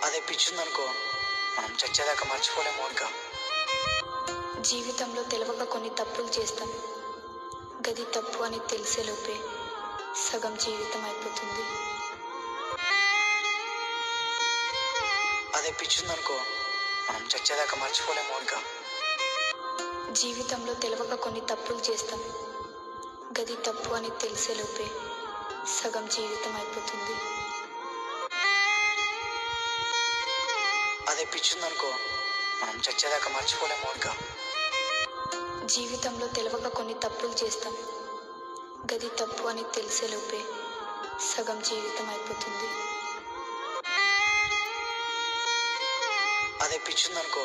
అదే పిచ్చిందనుకో మనం చచ్చేదాకా మర్చిపోలేము మౌనిక. జీవితంలో తెలవక కొన్ని తప్పులు చేస్తాం. గది తప్పు అని తెలిసేలోపే సగం జీవితం అయిపోతుంది. అదే పిచ్చిందనుకో మనం చచ్చేదాకా మర్చిపోలేము మౌనిక. జీవితంలో తెలవక కొన్ని తప్పులు చేస్తాం. గది తప్పు అని తెలిసేలోపే సగం జీవితం అయిపోతుంది. అదే పిచ్చిందనుకో మనం చచ్చేదాకా మర్చిపోలేము మౌనిక. జీవితంలో తెలవక కొన్ని తప్పులు చేస్తాం. గది తప్పు అని తెలిసేలోపే సగం జీవితం అయిపోతుంది. అదే పిచ్చిందనుకో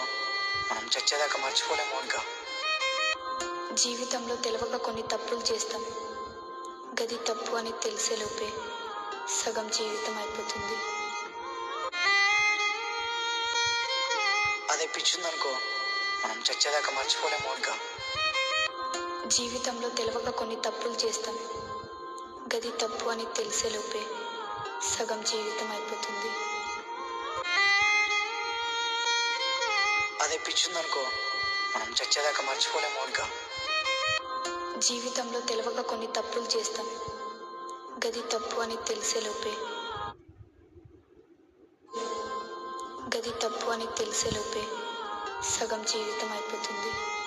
మనం చచ్చేదాకా మర్చిపోలేము మౌనిక. జీవితంలో తెలవక కొన్ని తప్పులు చేస్తాం. గది తప్పు అని తెలిసేలోపే సగం జీవితం అయిపోతుంది. అదే పిచ్చిందనుకో మనం చచ్చేదాకా మర్చిపోలేము మౌనిక. జీవితంలో తెలవక కొన్ని తప్పులు చేస్తాం. గది తప్పు అని తెలిసేలోపే సగం జీవితం అయిపోతుంది. అదే పిచ్చిందనుకో మనం చచ్చేదాకా మర్చిపోలేము మౌనిక. జీవితంలో తెలవక కొన్ని తప్పులు చేస్తాం. గది తప్పు అని తెలిసేలోపే సగం జీవితం అయిపోతుంది.